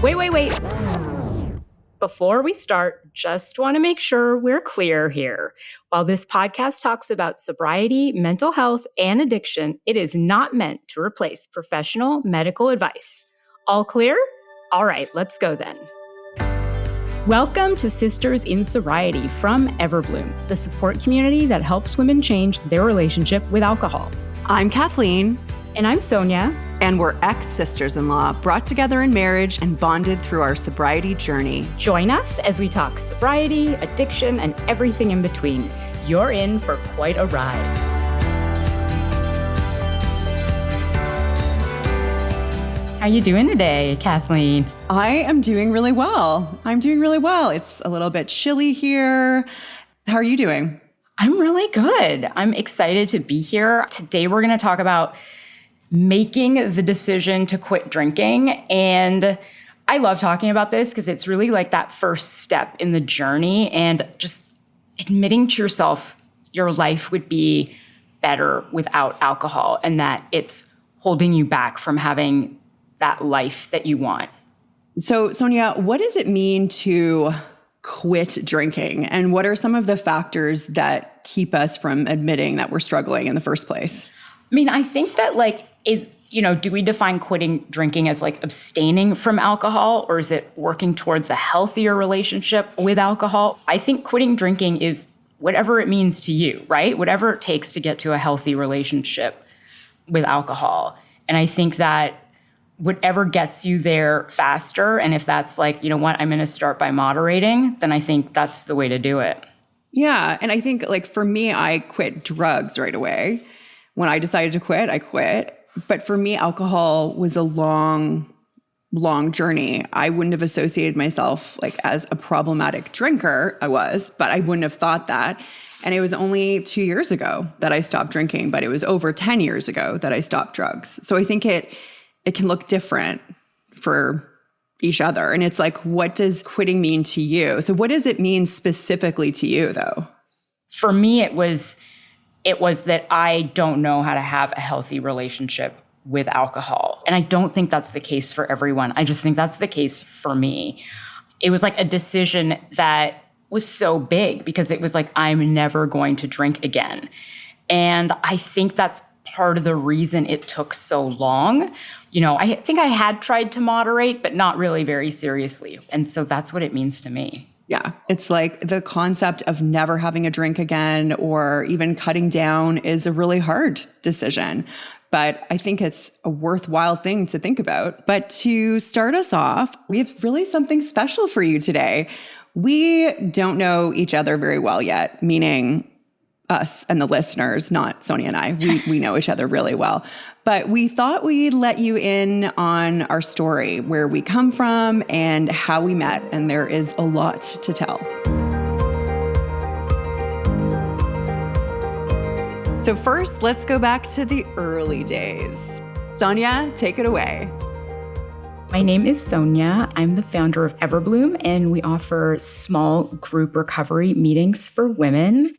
Wait. Before we start, just want to make sure we're clear here. While this podcast talks about sobriety, mental health, and addiction, it is not meant to replace professional medical advice. All clear? All right, let's go then. Welcome to Sisters in Sobriety from Everbloom, the support community that helps women change their relationship with alcohol. I'm Kathleen. And I'm Sonia. And we're ex-sisters-in-law, brought together in marriage and bonded through our sobriety journey. Join us as we talk sobriety, addiction, and everything in between. You're in for quite a ride. How you doing today, Kathleen? I am doing really well. It's a little bit chilly here. How are you doing? I'm really good. I'm excited to be here. Today we're going to talk about making the decision to quit drinking. And I love talking about this because it's really like that first step in the journey and just admitting to yourself your life would be better without alcohol and that it's holding you back from having that life that you want. So, Sonia, what does it mean to quit drinking? And what are some of the factors that keep us from admitting that we're struggling in the first place? I mean, I think that do we define quitting drinking as like abstaining from alcohol, or is it working towards a healthier relationship with alcohol? I think quitting drinking is whatever it means to you, right? Whatever it takes to get to a healthy relationship with alcohol. And I think that whatever gets you there faster, and if that's like, you know what, I'm going to start by moderating, then I think that's the way to do it. Yeah. And I think like for me, I quit drugs right away. When I decided to quit, I quit. But for me, alcohol was a long journey. I wouldn't have associated myself like as a problematic drinker. I was, but I wouldn't have thought that. And it was only 2 years ago that I stopped drinking, but it was over 10 years ago that I stopped drugs. So I think it can look different for each other. And it's like, what does quitting mean to you? So what does it mean specifically to you though? For me, it was that I don't know how to have a healthy relationship with alcohol. And I don't think that's the case for everyone. I just think that's the case for me. It was like a decision that was so big because it was like, I'm never going to drink again. And I think that's part of the reason it took so long. You know, I think I had tried to moderate, but not really very seriously. And so that's what it means to me. Yeah. It's like the concept of never having a drink again or even cutting down is a really hard decision. But I think it's a worthwhile thing to think about. But to start us off, we have really something special for you today. We don't know each other very well yet, meaning us and the listeners, not Sonia and I. We know each other really well. But we thought we'd let you in on our story, where we come from and how we met. And there is a lot to tell. So first, let's go back to the early days. Sonia, take it away. My name is Sonia. I'm the founder of Everbloom, and we offer small group recovery meetings for women.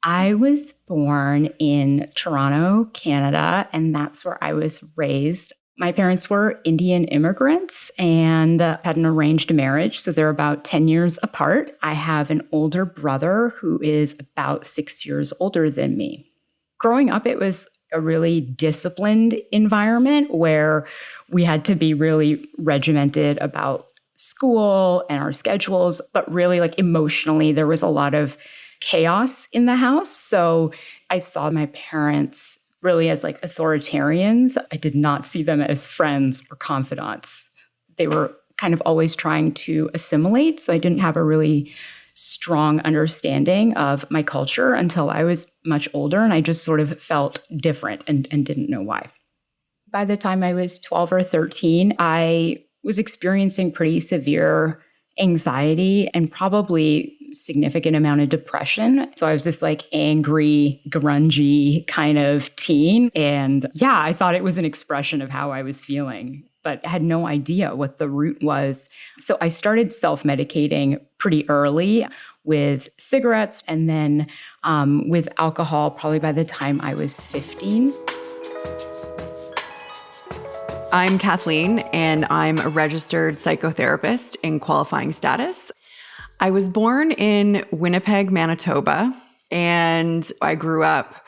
I was born in Toronto, Canada, and that's where I was raised. My parents were Indian immigrants and had an arranged marriage, so they're about 10 years apart. I have an older brother who is about 6 years older than me. Growing up, it was a really disciplined environment where we had to be really regimented about school and our schedules, but really like emotionally, there was a lot of chaos in the house. So I saw my parents really as like authoritarians. I did not see them as friends or confidants. They were kind of always trying to assimilate. So I didn't have a really strong understanding of my culture until I was much older. And I just sort of felt different and didn't know why. By the time I was 12 or 13, I was experiencing pretty severe anxiety and probably significant amount of depression. So I was this like angry, grungy kind of teen. And yeah, I thought it was an expression of how I was feeling, but had no idea what the root was. So I started self-medicating pretty early with cigarettes and then with alcohol probably by the time I was 15. I'm Kathleen, and I'm a registered psychotherapist in qualifying status. I was born in Winnipeg, Manitoba, and I grew up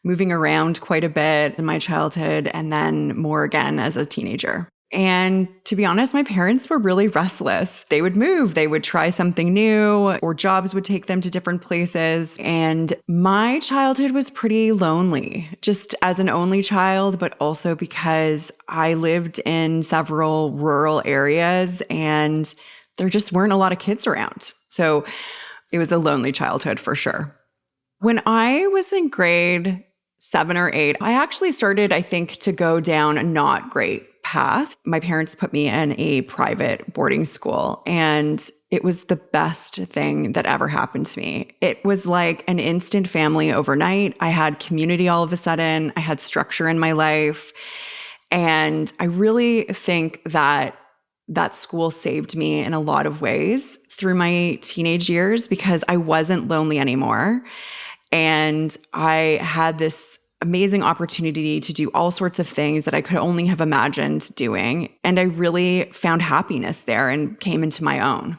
moving around quite a bit in my childhood and then more again as a teenager. And to be honest, my parents were really restless. They would move, they would try something new, or jobs would take them to different places. And my childhood was pretty lonely, just as an only child, but also because I lived in several rural areas and there just weren't a lot of kids around. So it was a lonely childhood for sure. When I was in grade 7 or 8, I actually started, I think, to go down a not great path. My parents put me in a private boarding school, and it was the best thing that ever happened to me. It was like an instant family overnight. I had community all of a sudden. I had structure in my life. And I really think that that school saved me in a lot of ways through my teenage years because I wasn't lonely anymore. And I had this amazing opportunity to do all sorts of things that I could only have imagined doing. And I really found happiness there and came into my own.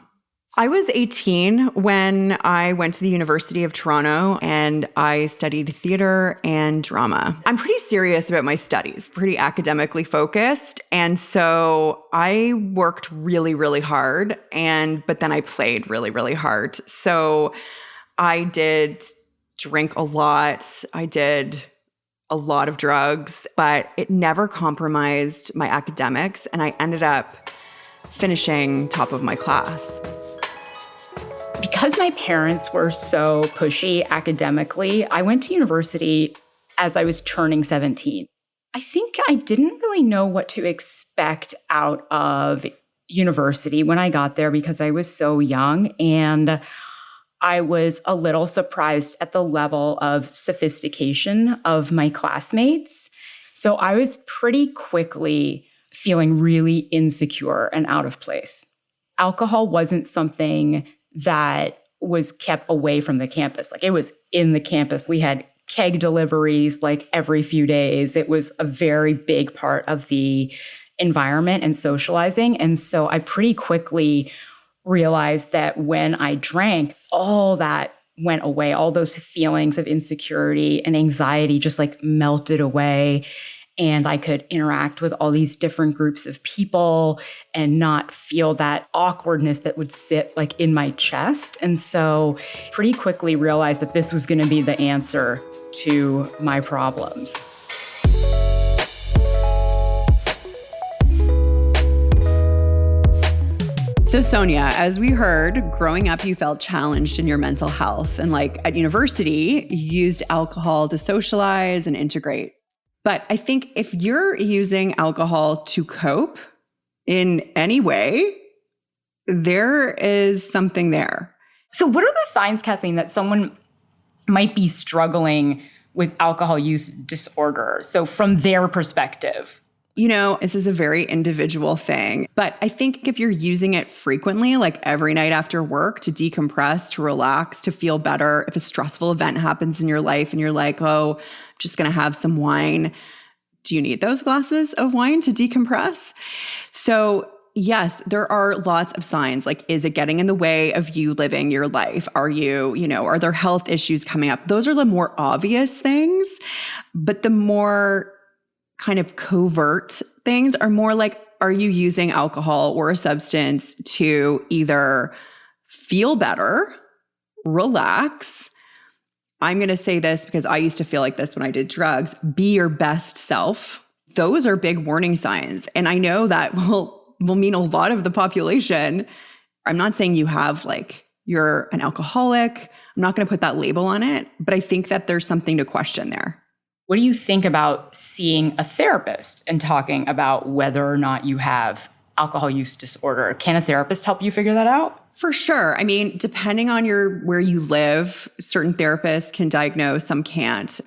I was 18 when I went to the University of Toronto and I studied theater and drama. I'm pretty serious about my studies, pretty academically focused. And so I worked really, really hard, but then I played really, really hard. So I did drink a lot. I did a lot of drugs, but it never compromised my academics. And I ended up finishing top of my class. Because my parents were so pushy academically, I went to university as I was turning 17. I think I didn't really know what to expect out of university when I got there because I was so young, and I was a little surprised at the level of sophistication of my classmates. So I was pretty quickly feeling really insecure and out of place. Alcohol wasn't something that was kept away from the campus. Like, it was in the campus. We had keg deliveries like every few days. It was a very big part of the environment and socializing. And so I pretty quickly realized that when I drank, all that went away. All those feelings of insecurity and anxiety just like melted away. And I could interact with all these different groups of people and not feel that awkwardness that would sit like in my chest. And so pretty quickly realized that this was going to be the answer to my problems. So Sonia, as we heard, growing up, you felt challenged in your mental health. And like at university, you used alcohol to socialize and integrate. But I think if you're using alcohol to cope in any way, there is something there. So what are the signs, Kathleen, that someone might be struggling with alcohol use disorder? So from their perspective. You know, this is a very individual thing, but I think if you're using it frequently, like every night after work to decompress, to relax, to feel better, if a stressful event happens in your life and you're like, oh, just going to have some wine. Do you need those glasses of wine to decompress? So yes, there are lots of signs. Like, is it getting in the way of you living your life? Are there health issues coming up? Those are the more obvious things, but the more kind of covert things are more like, are you using alcohol or a substance to either feel better, relax? I'm going to say this because I used to feel like this when I did drugs. Be your best self. Those are big warning signs. And I know that will mean a lot of the population. I'm not saying you're an alcoholic. I'm not going to put that label on it, but I think that there's something to question there. What do you think about seeing a therapist and talking about whether or not you have alcohol use disorder? Can a therapist help you figure that out? For sure. I mean, depending on where you live, certain therapists can diagnose, some can't.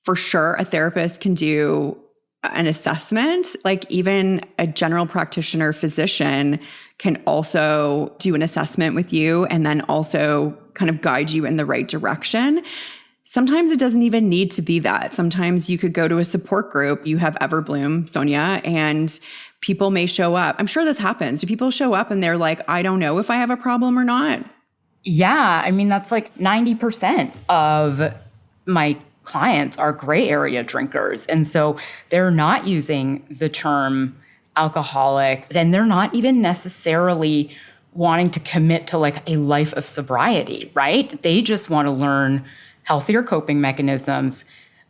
For sure, a therapist can do an assessment. Like even a general practitioner physician can also do an assessment with you and then also kind of guide you in the right direction. Sometimes it doesn't even need to be that. Sometimes you could go to a support group. You have Everbloom, Sonia, and people may show up. I'm sure this happens. Do people show up and they're like, I don't know if I have a problem or not? Yeah. I mean, that's like 90% of my clients are gray area drinkers. And so they're not using the term alcoholic. Then they're not even necessarily wanting to commit to like a life of sobriety, right? They just want to learn healthier coping mechanisms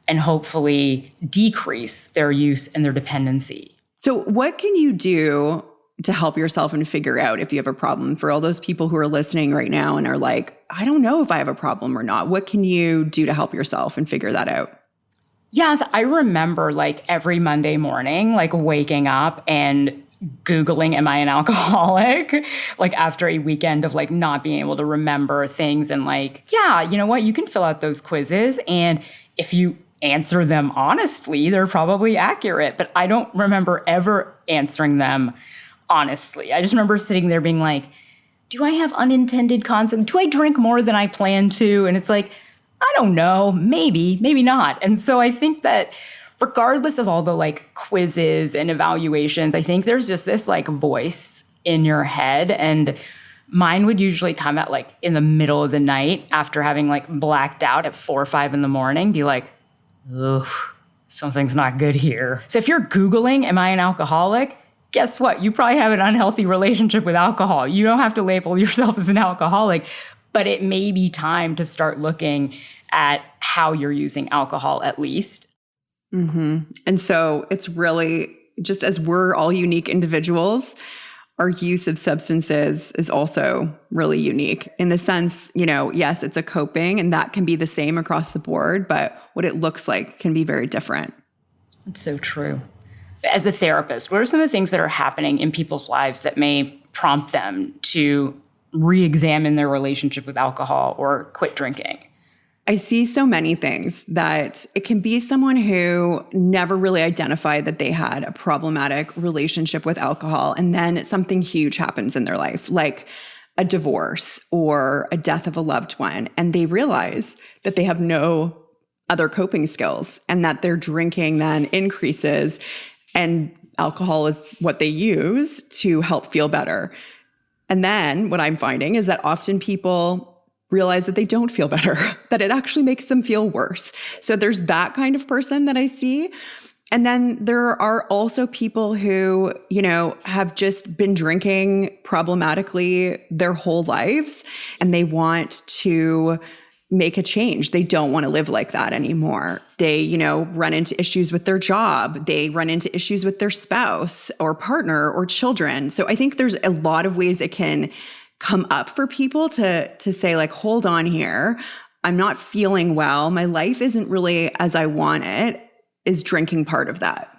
and hopefully decrease their use and their dependency. So what can you do to help yourself and figure out if you have a problem? For all those people who are listening right now and are like, I don't know if I have a problem or not. What can you do to help yourself and figure that out? Yes, I remember like every Monday morning, like waking up and Googling, am I an alcoholic? Like after a weekend of like not being able to remember things and like, yeah, you know what? You can fill out those quizzes. And if you answer them honestly, they're probably accurate. But I don't remember ever answering them honestly. I just remember sitting there being like, do I have unintended consequences? Do I drink more than I plan to? And it's like, I don't know, maybe not. And so I think that regardless of all the like quizzes and evaluations, I think there's just this like voice in your head. And mine would usually come at like in the middle of the night after having like blacked out at 4 or 5 in the morning, be like, ugh, something's not good here. So if you're Googling, am I an alcoholic? Guess what? You probably have an unhealthy relationship with alcohol. You don't have to label yourself as an alcoholic, but it may be time to start looking at how you're using alcohol at least. Mm-hmm. And so it's really just as we're all unique individuals, our use of substances is also really unique in the sense, you know, yes, it's a coping and that can be the same across the board, but what it looks like can be very different. It's so true. As a therapist, what are some of the things that are happening in people's lives that may prompt them to re-examine their relationship with alcohol or quit drinking? I see so many things that it can be someone who never really identified that they had a problematic relationship with alcohol. And then something huge happens in their life, like a divorce or a death of a loved one. And they realize that they have no other coping skills and that their drinking then increases and alcohol is what they use to help feel better. And then what I'm finding is that often people realize that they don't feel better, that it actually makes them feel worse. So there's that kind of person that I see. And then there are also people who, you know, have just been drinking problematically their whole lives and they want to make a change. They don't want to live like that anymore. They, you know, run into issues with their job. They run into issues with their spouse or partner or children. So I think there's a lot of ways it can come up for people to say like, hold on here. I'm not feeling well. My life isn't really as I want it. Is drinking part of that?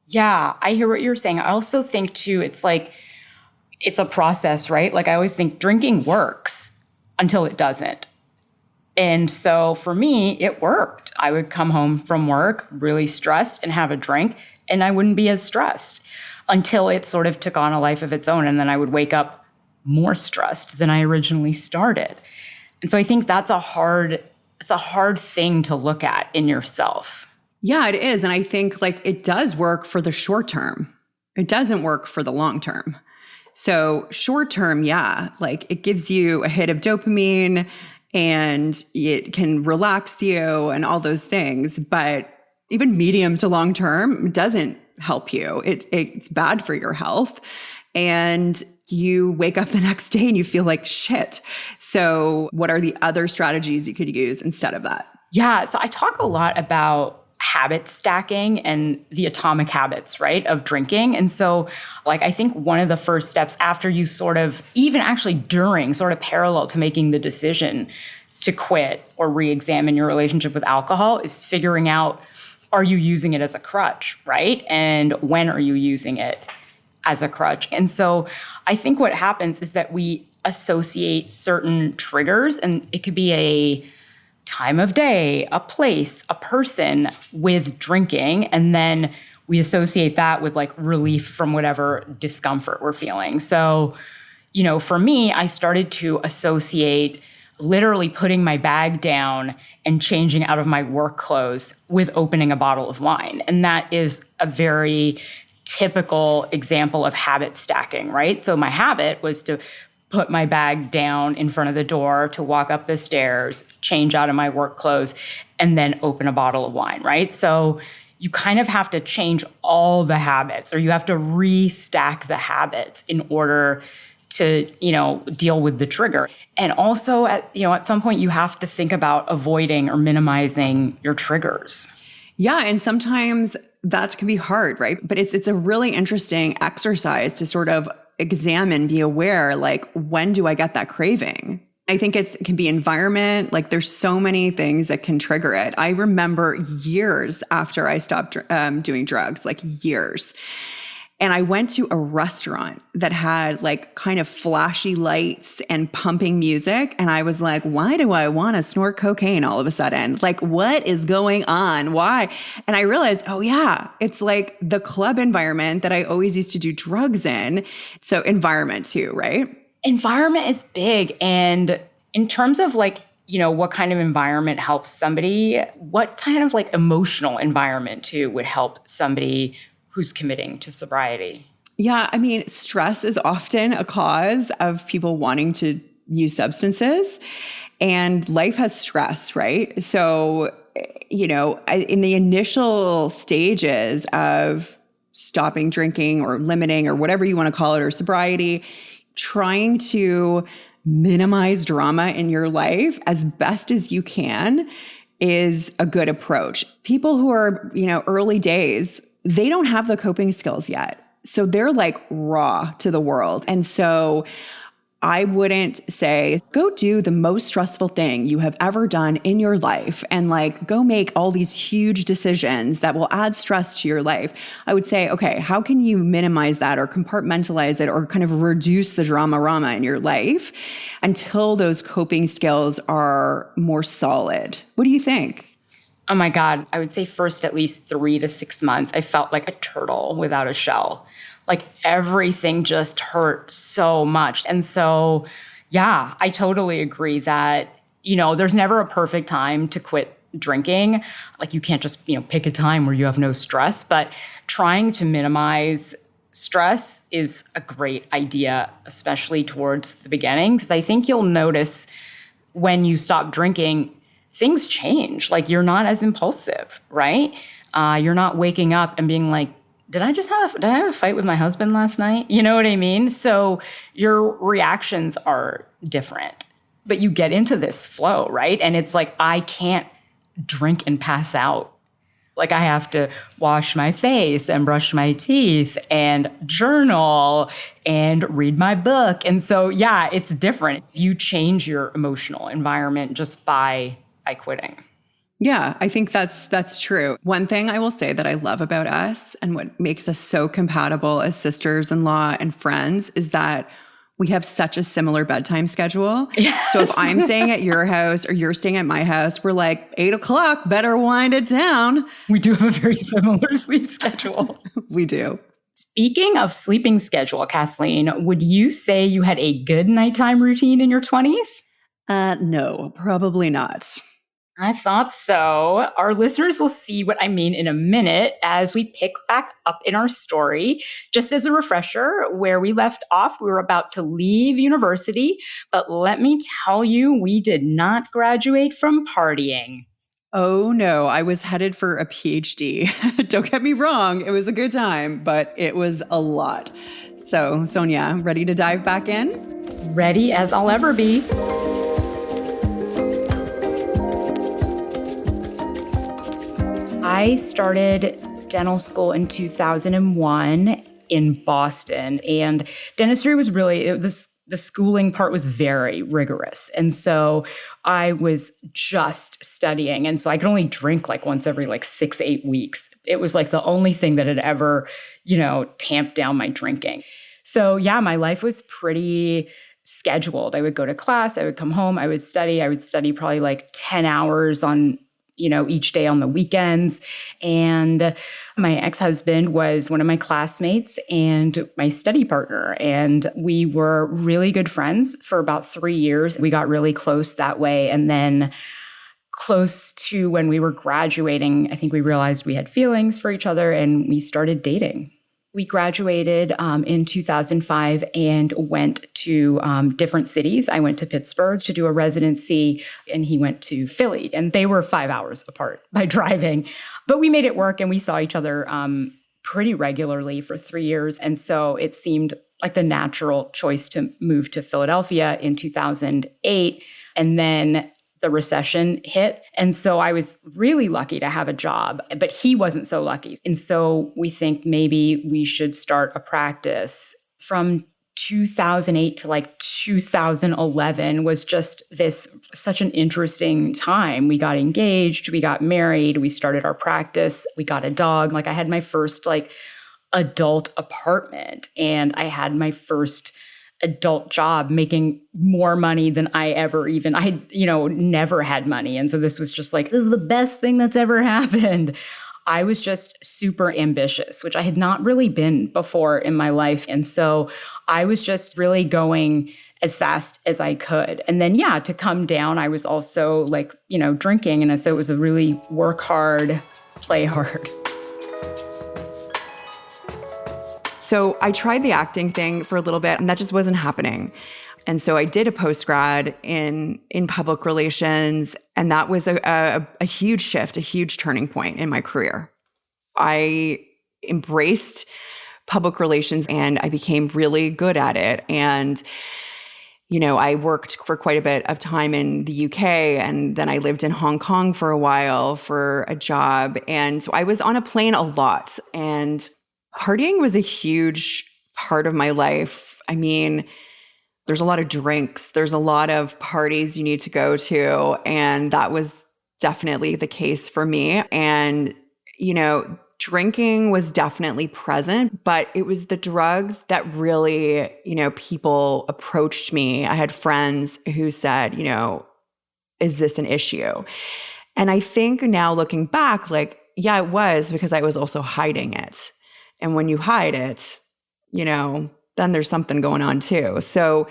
Yeah, I hear what you're saying. I also think too, it's like, it's a process, right? Like I always think drinking works until it doesn't. And so for me, it worked. I would come home from work really stressed and have a drink and I wouldn't be as stressed until it sort of took on a life of its own. And then I would wake up more stressed than I originally started. And so I think it's a hard thing to look at in yourself. Yeah, it is. And I think like it does work for the short term. It doesn't work for the long term. So short term, yeah, like it gives you a hit of dopamine and it can relax you and all those things. But even medium to long term doesn't help you. It's bad for your health. And you wake up the next day and you feel like shit. So what are the other strategies you could use instead of that? Yeah. So I talk a lot about habit stacking and the atomic habits, right, of drinking. And so like, I think one of the first steps after you sort of, even actually during, sort of parallel to making the decision to quit or re-examine your relationship with alcohol is figuring out, are you using it as a crutch, right? And when are you using it as a crutch? And so I think what happens is that we associate certain triggers, and it could be a time of day, a place, a person with drinking, and then we associate that with like relief from whatever discomfort we're feeling. So, you know, for me, I started to associate literally putting my bag down and changing out of my work clothes with opening a bottle of wine. And that is a very typical example of habit stacking, right? So my habit was to put my bag down in front of the door, to walk up the stairs, change out of my work clothes, and then open a bottle of wine, right? So you kind of have to change all the habits, or you have to restack the habits in order to, deal with the trigger. And also at some point you have to think about avoiding or minimizing your triggers. Yeah. And sometimes that can be hard, right? But it's a really interesting exercise to sort of examine, be aware, like, when do I get that craving? I think it can be environment. Like, there's so many things that can trigger it. I remember years after I stopped doing drugs, like years. And I went to a restaurant that had like kind of flashy lights and pumping music. And I was like, why do I want to snort cocaine all of a sudden? Like, what is going on? Why? And I realized, oh yeah, it's like the club environment that I always used to do drugs in. So environment too, right? Environment is big. And in terms of like, what kind of environment helps somebody, what kind of like emotional environment too would help somebody who's committing to sobriety? Yeah, I mean, stress is often a cause of people wanting to use substances, and life has stress, right? So, in the initial stages of stopping drinking or limiting or whatever you want to call it, or sobriety, trying to minimize drama in your life as best as you can is a good approach. People who are, early days, they don't have the coping skills yet. So they're like raw to the world. And so I wouldn't say, go do the most stressful thing you have ever done in your life and like go make all these huge decisions that will add stress to your life. I would say, okay, how can you minimize that or compartmentalize it or kind of reduce the drama in your life until those coping skills are more solid? What do you think? Oh my God, I would say first at least 3 to 6 months, I felt like a turtle without a shell. Like everything just hurt so much. And so, yeah, I totally agree that, there's never a perfect time to quit drinking. Like you can't just, pick a time where you have no stress, but trying to minimize stress is a great idea, especially towards the beginning, because I think you'll notice when you stop drinking, things change. Like you're not as impulsive, right? You're not waking up and being like, did I have a fight with my husband last night? You know what I mean? So your reactions are different, but you get into this flow, right? And it's like, I can't drink and pass out. Like I have to wash my face and brush my teeth and journal and read my book. And so, yeah, it's different. You change your emotional environment just by quitting. Yeah, I think that's true. One thing I will say that I love about us and what makes us so compatible as sisters-in-law and friends is that we have such a similar bedtime schedule. Yes. So if I'm staying at your house or you're staying at my house, we're like 8:00, better wind it down. We do have a very similar sleep schedule. We do. Speaking of sleeping schedule, Kathleen, would you say you had a good nighttime routine in your 20s? No, probably not. I thought so. Our listeners will see what I mean in a minute as we pick back up in our story. Just as a refresher, where we left off, we were about to leave university, but let me tell you, we did not graduate from partying. Oh no, I was headed for a PhD. Don't get me wrong, it was a good time, but it was a lot. So, Sonia, ready to dive back in? Ready as I'll ever be. I started dental school in 2001 in Boston, and dentistry was really, the schooling part was very rigorous. And so I was just studying. And so I could only drink like once every 6-8 weeks. It was like the only thing that had ever, tamped down my drinking. So yeah, my life was pretty scheduled. I would go to class, I would come home, I would study probably 10 hours on each day on the weekends. And my ex-husband was one of my classmates and my study partner. And we were really good friends for about 3 years. We got really close that way. And then close to when we were graduating, I think we realized we had feelings for each other and we started dating. We graduated in 2005 and went to different cities. I went to Pittsburgh to do a residency and he went to Philly. And they were 5 hours apart by driving. But we made it work and we saw each other pretty regularly for 3 years. And so it seemed like the natural choice to move to Philadelphia in 2008. And then the recession hit. And so I was really lucky to have a job, but he wasn't so lucky. And so we think maybe we should start a practice. From 2008 to like 2011 was just such an interesting time. We got engaged, we got married, we started our practice, we got a dog. Like I had my first adult apartment and I had my first adult job making more money than I had never had money. And so this was just this is the best thing that's ever happened. I was just super ambitious, which I had not really been before in my life. And so I was just really going as fast as I could. And then, to come down, I was also drinking. And so it was a really work hard, play hard. So I tried the acting thing for a little bit and that just wasn't happening. And so I did a postgrad in public relations. And that was a huge shift, a huge turning point in my career. I embraced public relations and I became really good at it. And, I worked for quite a bit of time in the UK and then I lived in Hong Kong for a while for a job. And so I was on a plane a lot and partying was a huge part of my life. I mean, there's a lot of drinks, there's a lot of parties you need to go to. And that was definitely the case for me. And, drinking was definitely present, but it was the drugs that really, people approached me. I had friends who said, is this an issue? And I think now looking back, it was because I was also hiding it. And when you hide it, then there's something going on too. So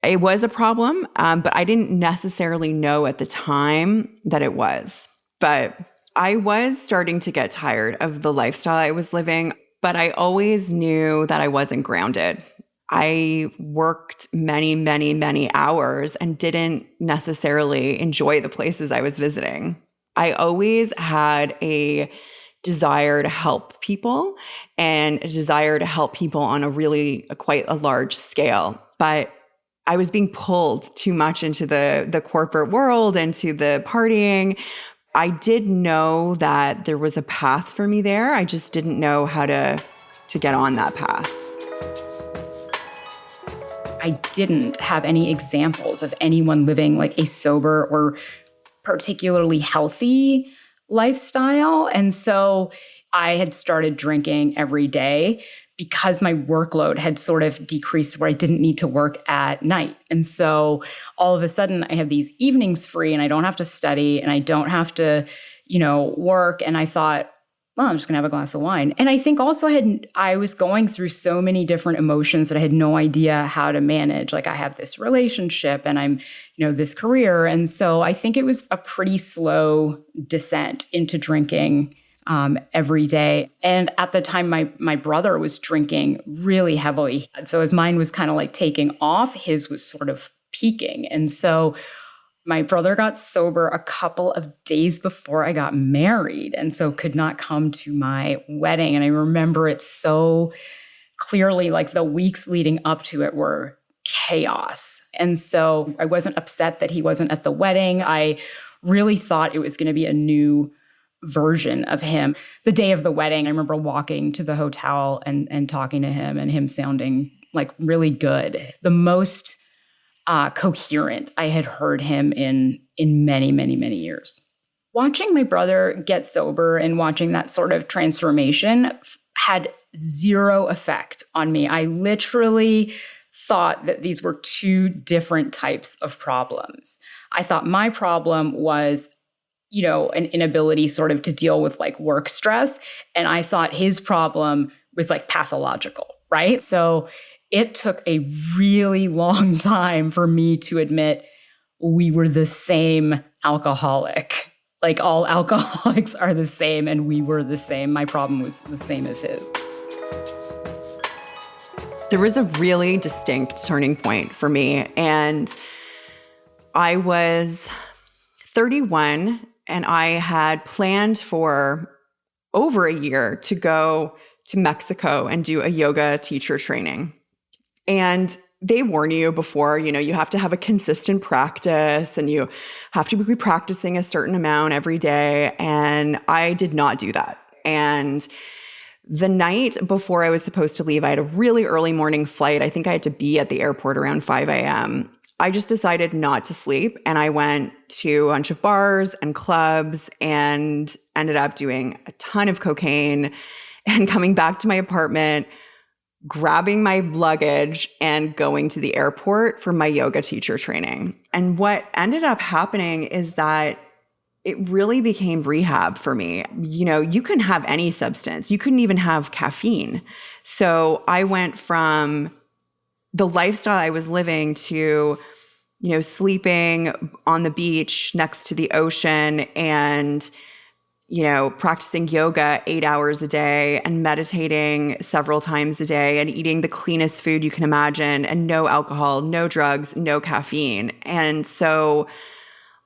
it was a problem, but I didn't necessarily know at the time that it was. But I was starting to get tired of the lifestyle I was living, but I always knew that I wasn't grounded. I worked many, many, many hours and didn't necessarily enjoy the places I was visiting. I always had a desire to help people and a desire to help people on quite a large scale. But I was being pulled too much into the corporate world, into the partying. I did know that there was a path for me there. I just didn't know how to get on that path. I didn't have any examples of anyone living a sober or particularly healthy lifestyle. And so I had started drinking every day because my workload had sort of decreased where I didn't need to work at night. And so all of a sudden I have these evenings free and I don't have to study and I don't have to, work. And I thought, well, I'm just gonna have a glass of wine. And I think also I was going through so many different emotions that I had no idea how to manage. I have this relationship and I'm, this career. And so I think it was a pretty slow descent into drinking every day. And at the time, my brother was drinking really heavily. So as mine was kind of taking off, his was sort of peaking. And so my brother got sober a couple of days before I got married and so could not come to my wedding. And I remember it so clearly, the weeks leading up to it were chaos. And so I wasn't upset that he wasn't at the wedding. I really thought it was going to be a new version of him. The day of the wedding, I remember walking to the hotel and talking to him and him sounding really good. The most coherent I had heard him in many, many, many years. Watching my brother get sober and watching that sort of transformation had zero effect on me. I literally thought that these were two different types of problems. I thought my problem was an inability sort of to deal with like work stress. And I thought his problem was like pathological, right? So it took a really long time for me to admit we were the same alcoholic. Like all alcoholics are the same and we were the same. My problem was the same as his. There was a really distinct turning point for me. And I was 31 and I had planned for over a year to go to Mexico and do a yoga teacher training. And they warn you before, you have to have a consistent practice and you have to be practicing a certain amount every day. And I did not do that. And the night before I was supposed to leave, I had a really early morning flight. I think I had to be at the airport around 5 a.m. I just decided not to sleep. And I went to a bunch of bars and clubs and ended up doing a ton of cocaine and coming back to my apartment, grabbing my luggage and going to the airport for my yoga teacher training. And what ended up happening is that it really became rehab for me. You can have any substance. You couldn't even have caffeine. So I went from the lifestyle I was living to, sleeping on the beach next to the ocean and practicing yoga 8 hours a day and meditating several times a day and eating the cleanest food you can imagine and no alcohol, no drugs, no caffeine. And so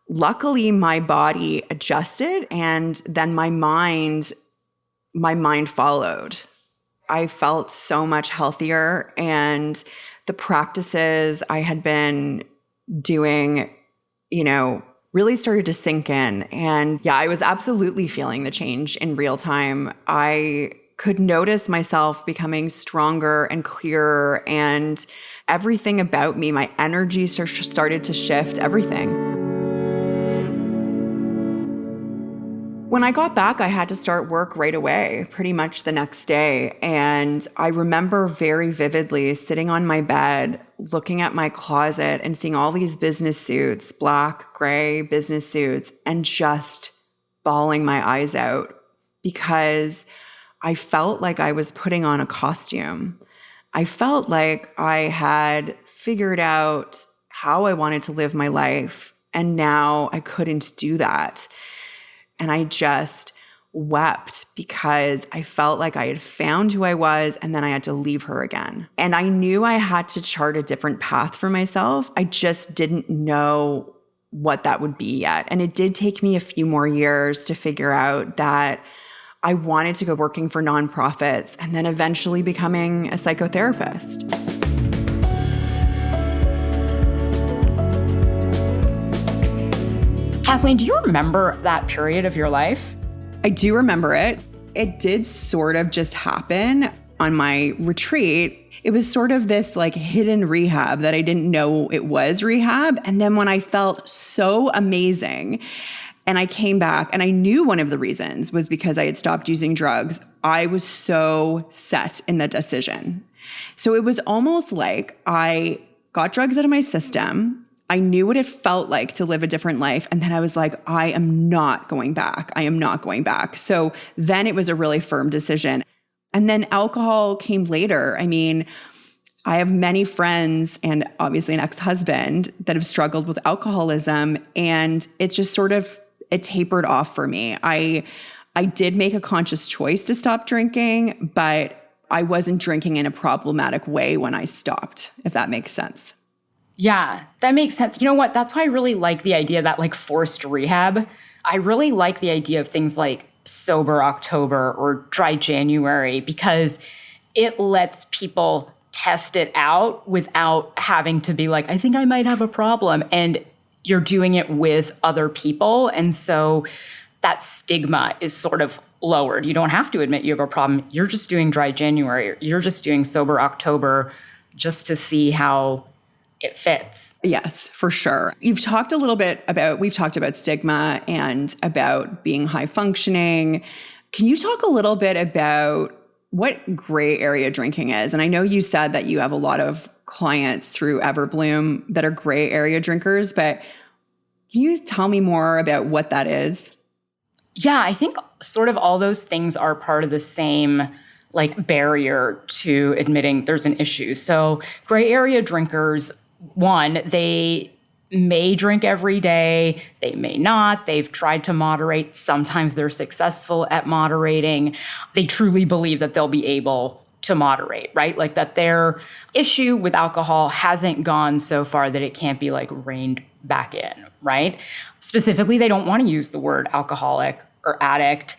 luckily my body adjusted and then my mind followed. I felt so much healthier and the practices I had been doing, really started to sink in. And yeah, I was absolutely feeling the change in real time. I could notice myself becoming stronger and clearer and everything about me, my energy started to shift, everything. When I got back, I had to start work right away, pretty much the next day. And I remember very vividly sitting on my bed, looking at my closet and seeing all these business suits, black, gray business suits, and just bawling my eyes out because I felt like I was putting on a costume. I felt like I had figured out how I wanted to live my life, and now I couldn't do that. And I just wept because I felt like I had found who I was and then I had to leave her again. And I knew I had to chart a different path for myself. I just didn't know what that would be yet. And it did take me a few more years to figure out that I wanted to go working for nonprofits and then eventually becoming a psychotherapist. Kathleen, do you remember that period of your life? I do remember it. It did sort of just happen on my retreat. It was sort of this like hidden rehab that I didn't know it was rehab. And then when I felt so amazing and I came back and I knew one of the reasons was because I had stopped using drugs, I was so set in the decision. So it was almost like I got drugs out of my system. I knew what it felt like to live a different life. And then I was like, I am not going back. I am not going back. So then it was a really firm decision. And then alcohol came later. I mean, I have many friends and obviously an ex-husband that have struggled with alcoholism. And it's just sort of, it tapered off for me. I did make a conscious choice to stop drinking, but I wasn't drinking in a problematic way when I stopped, if that makes sense. Yeah, that makes sense. You know what? That's why I really like the idea of that like forced rehab. I really like the idea of things like sober October or dry January because it lets people test it out without having to be like, I think I might have a problem. And you're doing it with other people. And so that stigma is sort of lowered. You don't have to admit you have a problem. You're just doing dry January. Or you're just doing sober October just to see how it fits. Yes, for sure. We've talked about stigma and about being high functioning. Can you talk a little bit about what gray area drinking is? And I know you said that you have a lot of clients through Everbloom that are gray area drinkers, but Can you tell me more about what that is? Yeah, I think sort of all those things are part of the same like barrier to admitting there's an issue. So gray area drinkers, one, they may drink every day. They may not. They've tried to moderate. Sometimes they're successful at moderating. They truly believe that they'll be able to moderate, right? Like that their issue with alcohol hasn't gone so far that it can't be like reined back in, right? Specifically, they don't want to use the word alcoholic or addict.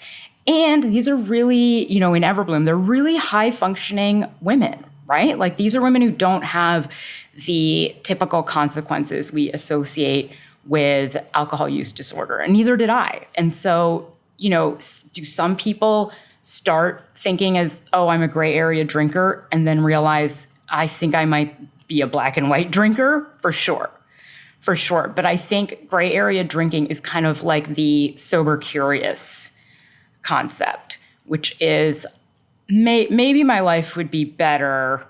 And these are really, in Everbloom, they're really high functioning women, right? Like these are women who don't have the typical consequences we associate with alcohol use disorder, and neither did I. And so, do some people start thinking as, oh, I'm a gray area drinker, and then realize I think I might be a black and white drinker? For sure. But I think gray area drinking is kind of like the sober curious concept, which is maybe my life would be better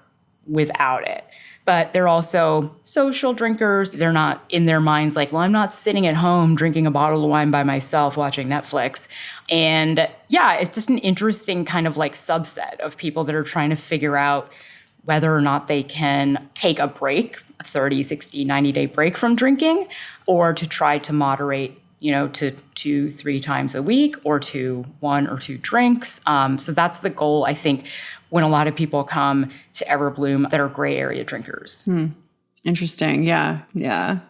without it. But they're also social drinkers. They're not in their minds like, well, I'm not sitting at home drinking a bottle of wine by myself watching Netflix. And yeah, it's just an interesting kind of like subset of people that are trying to figure out whether or not they can take a break, a 30, 60, 90-day break from drinking, or to try to moderate, to 2-3 times a week, or to 1 or 2 drinks. So that's the goal, I think, when a lot of people come to Everbloom that are gray area drinkers. Interesting. Yeah.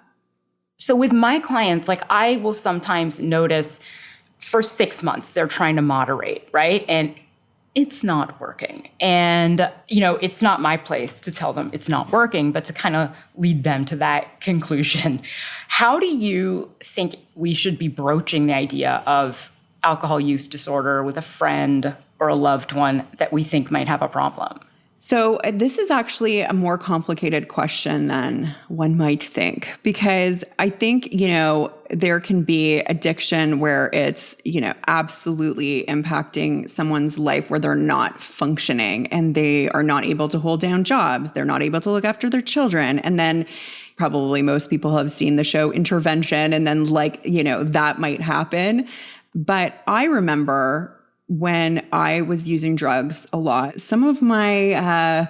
So with my clients, like I will sometimes notice for 6 months, they're trying to moderate, right? And it's not working. And, it's not my place to tell them it's not working, but to kind of lead them to that conclusion. How do you think we should be broaching the idea of alcohol use disorder with a friend or a loved one that we think might have a problem? So this is actually a more complicated question than one might think, because I think, there can be addiction where it's, absolutely impacting someone's life where they're not functioning and they are not able to hold down jobs. They're not able to look after their children. And then probably most people have seen the show Intervention, and then that might happen. But I remember when I was using drugs a lot, some of my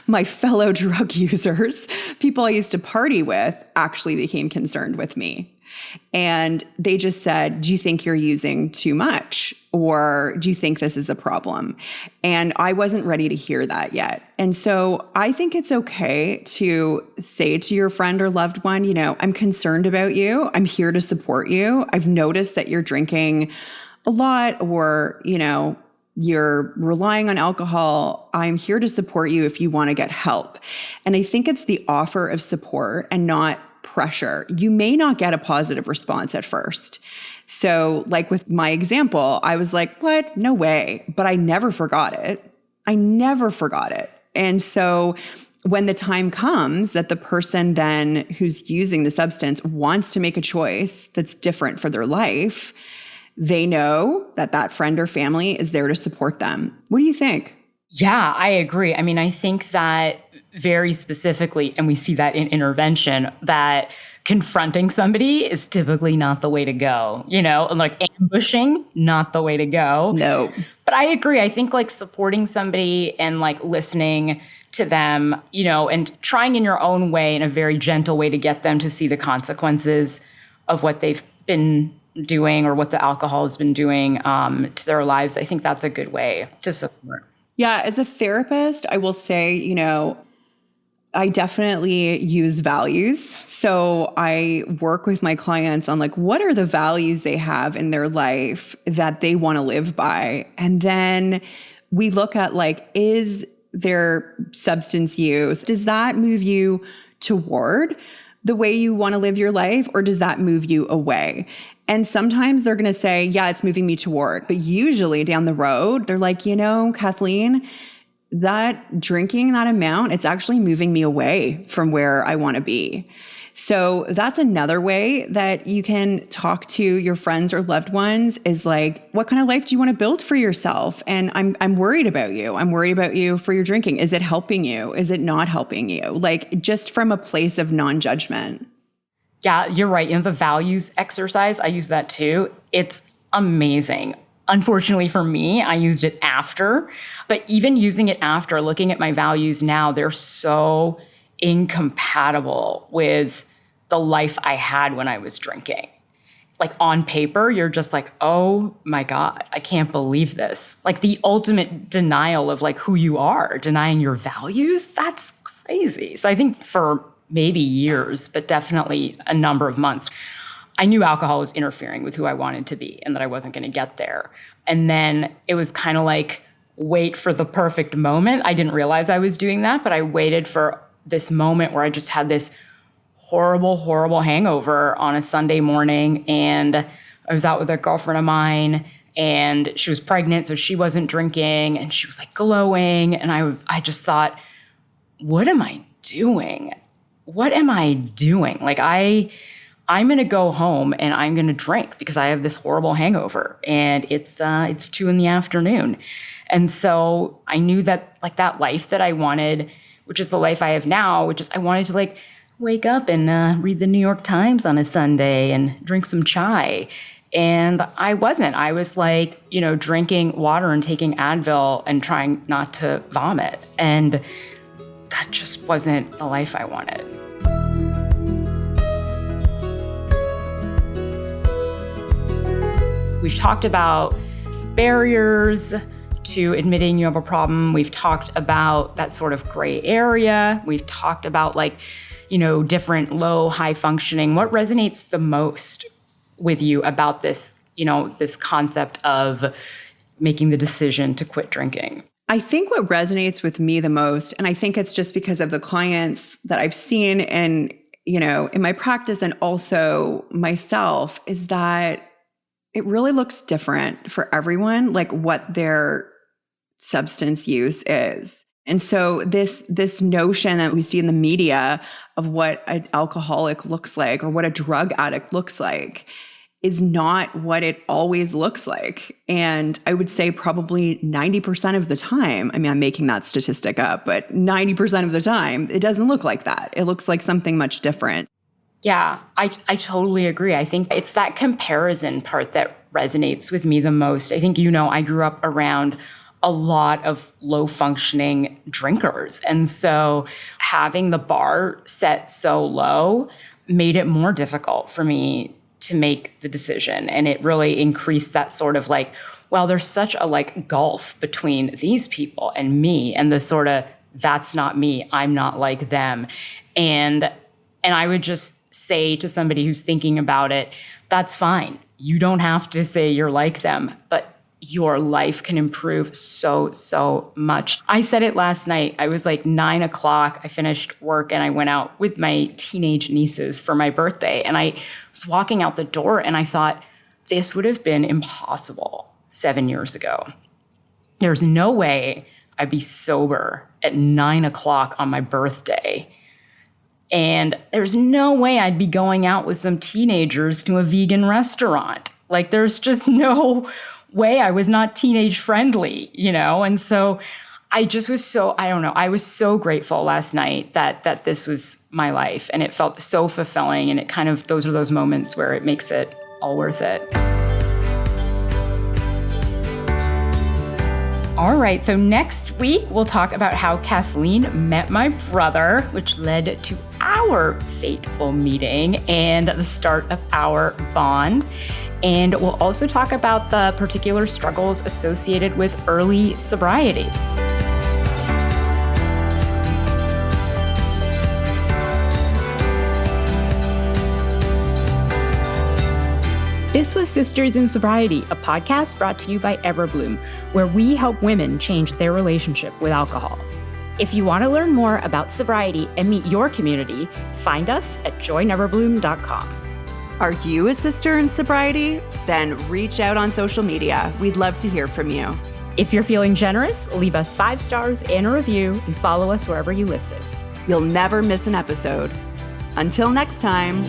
my fellow drug users, people I used to party with, actually became concerned with me. And they just said, do you think you're using too much? Or do you think this is a problem? And I wasn't ready to hear that yet. And so I think it's okay to say to your friend or loved one, I'm concerned about you. I'm here to support you. I've noticed that you're drinking a lot, or, you're relying on alcohol. I'm here to support you if you want to get help. And I think it's the offer of support and not pressure. You may not get a positive response at first. So like with my example, I was like, what? No way. But I never forgot it. And so when the time comes that the person then who's using the substance wants to make a choice that's different for their life, they know that that friend or family is there to support them. What do you think? Yeah, I agree. I mean, I think that very specifically, and we see that in Intervention, that confronting somebody is typically not the way to go, like ambushing, not the way to go. No. But I agree. I think like supporting somebody and like listening to them, and trying in your own way, in a very gentle way, to get them to see the consequences of what they've been doing or what the alcohol has been doing to their lives. I think that's a good way to support. Yeah. As a therapist, I will say, I definitely use values. So I work with my clients on what are the values they have in their life that they want to live by? And then we look at is their substance use, does that move you toward the way you want to live your life, or does that move you away? And sometimes they're going to say, yeah, it's moving me toward. But usually down the road, they're like, Kathleen, that drinking that amount, it's actually moving me away from where I want to be. So that's another way that you can talk to your friends or loved ones, is what kind of life do you want to build for yourself? And I'm worried about you. I'm worried about you for your drinking. Is it helping you? Is it not helping you? Just from a place of non-judgment. Yeah, you're right. The values exercise, I use that too. It's amazing. Unfortunately for me, I used it after, but even using it after, looking at my values now, they're so incompatible with the life I had when I was drinking. Like on paper, you're just like, oh my God, I can't believe this. Like the ultimate denial of like who you are, denying your values, that's crazy. So I think for maybe years, but definitely a number of months, I knew alcohol was interfering with who I wanted to be and that I wasn't going to get there. And then it was kind of like, wait for the perfect moment. I didn't realize I was doing that, but I waited for this moment where I just had this horrible, horrible hangover on a Sunday morning. And I was out with a girlfriend of mine and she was pregnant, so she wasn't drinking and she was like glowing. And I just thought, what am I doing? What am I doing? Like I'm going to go home and I'm going to drink because I have this horrible hangover and it's 2 p.m. And so I knew that like that life that I wanted, which is the life I have now, which is I wanted to like wake up and read the New York Times on a Sunday and drink some chai. And I wasn't. I was like, drinking water and taking Advil and trying not to vomit. And that just wasn't the life I wanted. We've talked about barriers to admitting you have a problem. We've talked about that sort of gray area. We've talked about like, different low, high functioning. What resonates the most with you about this, this concept of making the decision to quit drinking? I think what resonates with me the most, and I think it's just because of the clients that I've seen and, in my practice and also myself, is that it really looks different for everyone, like what their substance use is. And so this notion that we see in the media of what an alcoholic looks like or what a drug addict looks like is not what it always looks like. And I would say probably 90% of the time, I mean, I'm making that statistic up, but 90% of the time, it doesn't look like that. It looks like something much different. Yeah, I totally agree. I think it's that comparison part that resonates with me the most. I think, I grew up around a lot of low functioning drinkers. And so having the bar set so low made it more difficult for me to make the decision. And it really increased that sort of like, well, there's such a like gulf between these people and me and the sort of, that's not me, I'm not like them. And I would just say to somebody who's thinking about it, that's fine. You don't have to say you're like them, but your life can improve so much. I said it last night. I was like 9 o'clock. I finished work and I went out with my teenage nieces for my birthday. And I was walking out the door and I thought, this would have been impossible 7 years ago. There's no way I'd be sober at 9 o'clock on my birthday. And there's no way I'd be going out with some teenagers to a vegan restaurant. Like there's just no way. I was not teenage friendly, And so I just was I was so grateful last night that this was my life and it felt so fulfilling. And it kind of, those are those moments where it makes it all worth it. All right. So next week, we'll talk about how Kathleen met my brother, which led to our fateful meeting and the start of our bond. And we'll also talk about the particular struggles associated with early sobriety. This was Sisters in Sobriety, a podcast brought to you by Everbloom, where we help women change their relationship with alcohol. If you want to learn more about sobriety and meet your community, find us at joineverbloom.com. Are you a sister in sobriety? Then reach out on social media. We'd love to hear from you. If you're feeling generous, leave us 5 stars and a review and follow us wherever you listen. You'll never miss an episode. Until next time.